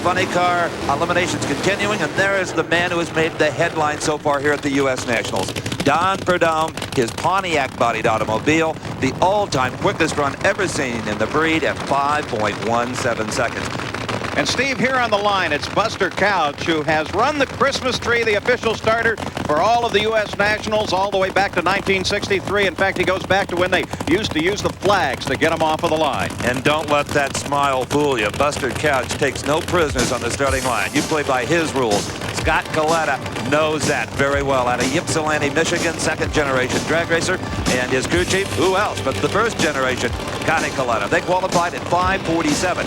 funny car eliminations continuing, and there is the man who has made the headline so far here at the U.S. Nationals. Don Prudhomme, his Pontiac-bodied automobile, the all-time quickest run ever seen in the breed at 5.17 seconds. And Steve, here on the line, it's Buster Couch, who has run the Christmas tree, the official starter for all of the U.S. Nationals, all the way back to 1963. In fact, he goes back to when they used to use the flags to get them off of the line. And don't let that smile fool you. Buster Couch takes no prisoners on the starting line. You play by his rules. Scott Kalitta knows that very well. Out of Ypsilanti, Michigan, second-generation drag racer. And his crew chief, who else but the first-generation Connie Kalitta. They qualified at 5:47.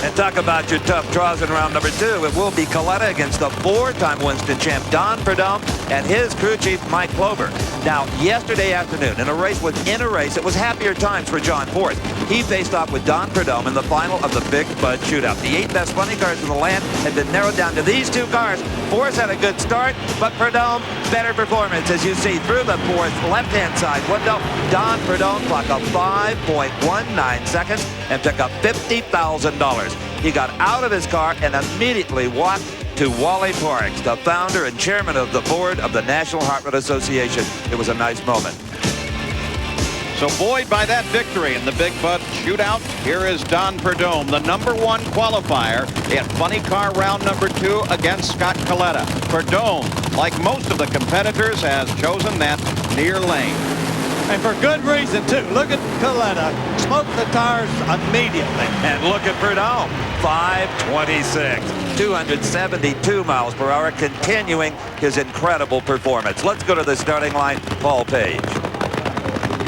And talk about your tough draws in round number 2. It will be Kalitta against the 4-time Winston champ Don Prudhomme and his crew chief Mike Clover. Now, yesterday afternoon, in a race within a race, it was happier times for John Forth. He faced off with Don Prudhomme in the final of the Big Bud Shootout. The 8 best funny cars in the land had been narrowed down to these 2 cars. Forth had a good start, but Prudhomme, better performance. As you see through the Forth left-hand side window, Don Prudhomme clocked up 5.19 seconds and took up $50,000. He got out of his car and immediately walked to Wally Pairings, the founder and chairman of the board of the National Heart Rate Association. It was a nice moment. So buoyed by that victory in the Big Bud Shootout, here is Don Prudhomme, the #1 qualifier in funny car round number 2 against Scott Kalitta. Prudhomme, like most of the competitors, has chosen that near lane. And for good reason, too. Look at Kalitta, smoked the tires immediately. And look at Prudhomme, 5:26, 272 miles per hour, continuing his incredible performance. Let's go to the starting line, Paul Page.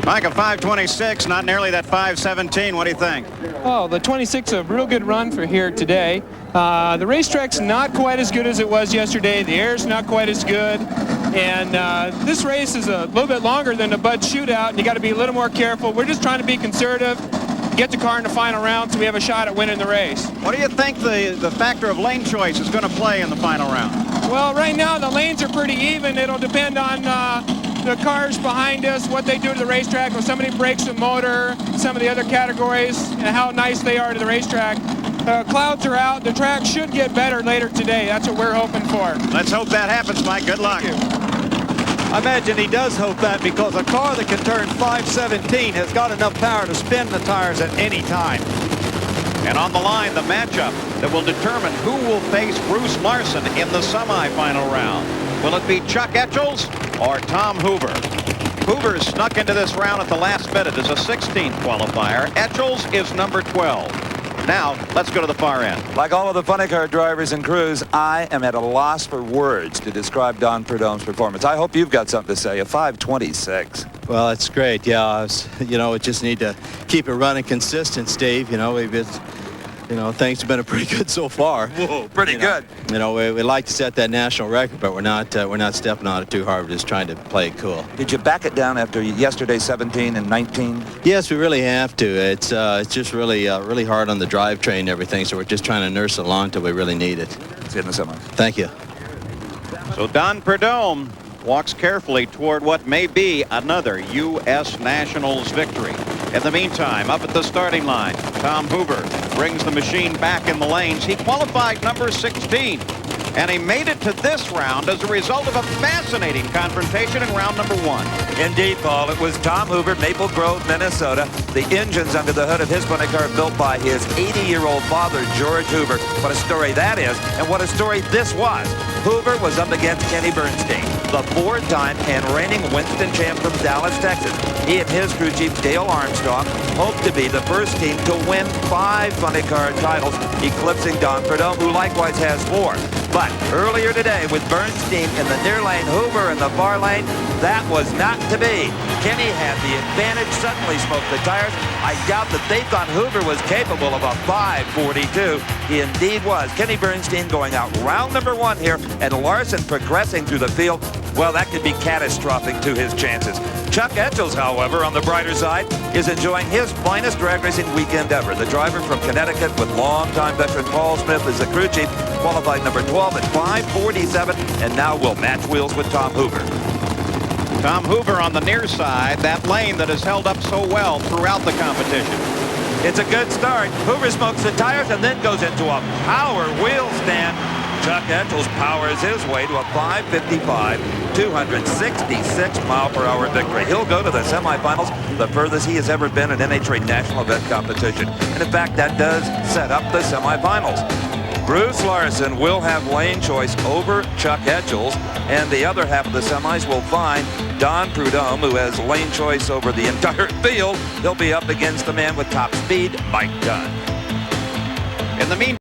Mike, a 5:26, not nearly that 5:17. What do you think? Oh, the 26, a real good run for here today. The racetrack's not quite as good as it was yesterday. The air's not quite as good. And this race is a little bit longer than the Bud Shootout, and you got to be a little more careful. We're just trying to be conservative, get the car in the final round so we have a shot at winning the race. What do you think the factor of lane choice is going to play in the final round? Well, right now the lanes are pretty even. It'll depend on the cars behind us, what they do to the racetrack, when somebody breaks the motor, some of the other categories, and how nice they are to the racetrack. Clouds are out. The track should get better later today. That's what we're hoping for. Let's hope that happens, Mike. Good luck. I imagine he does hope that, because a car that can turn 517 has got enough power to spin the tires at any time. And on the line, the matchup that will determine who will face Bruce Larson in the semifinal round. Will it be Chuck Etchells or Tom Hoover? Hoover snuck into this round at the last minute as a 16th qualifier. Etchells is number 12. Now, let's go to the far end. Like all of the funny car drivers and crews, I am at a loss for words to describe Don Prudhomme's performance. I hope you've got something to say. A 5:26. Well, it's great. Yeah, we just need to keep it running consistent, Steve. Things have been pretty good so far. Whoa, pretty good. We like to set that national record, but we're not stepping on it too hard. We're just trying to play it cool. Did you back it down after yesterday's 17 and 19? Yes, we really have to. It's just really hard on the drivetrain and everything, so we're just trying to nurse it along until we really need it. See you in the summer. Thank you. So Don Prudhomme walks carefully toward what may be another U.S. Nationals victory. In the meantime, up at the starting line, Tom Hoover brings the machine back in the lanes. He qualified number 16, and he made it to this round as a result of a fascinating confrontation in round number 1. Indeed, Paul. It was Tom Hoover, Maple Grove, Minnesota. The engines under the hood of his funny car built by his 80-year-old father, George Hoover. What a story that is, and what a story this was. Hoover was up against Kenny Bernstein, the 4-time and reigning Winston champ from Dallas, Texas. He and his crew chief, Dale Armstrong, hoped to be the first team to win 5 funny car titles, eclipsing Don Prudhomme, who likewise has 4. But earlier today, with Bernstein in the near lane, Hoover in the far lane, that was not to be. Kenny had the advantage, suddenly smoked the tires. I doubt that they thought Hoover was capable of a 5:42. He indeed was. Kenny Bernstein going out round number 1 here, and Larson progressing through the field. Well, that could be catastrophic to his chances. Chuck Etchells, however, on the brighter side, is enjoying his finest drag racing weekend ever. The driver from Connecticut with longtime veteran Paul Smith as the crew chief, qualified number 12 at 5:47, and now will match wheels with Tom Hoover. Tom Hoover on the near side, that lane that has held up so well throughout the competition. It's a good start. Hoover smokes the tires and then goes into a power wheel stand. Chuck Etchells powers his way to a 5:55, 266-mile-per-hour victory. He'll go to the semifinals, the furthest he has ever been in NHRA national event competition. And in fact, that does set up the semifinals. Bruce Larson will have lane choice over Chuck Etchells, and the other half of the semis will find Don Prudhomme, who has lane choice over the entire field. He'll be up against the man with top speed, Mike Dunn. In the meantime,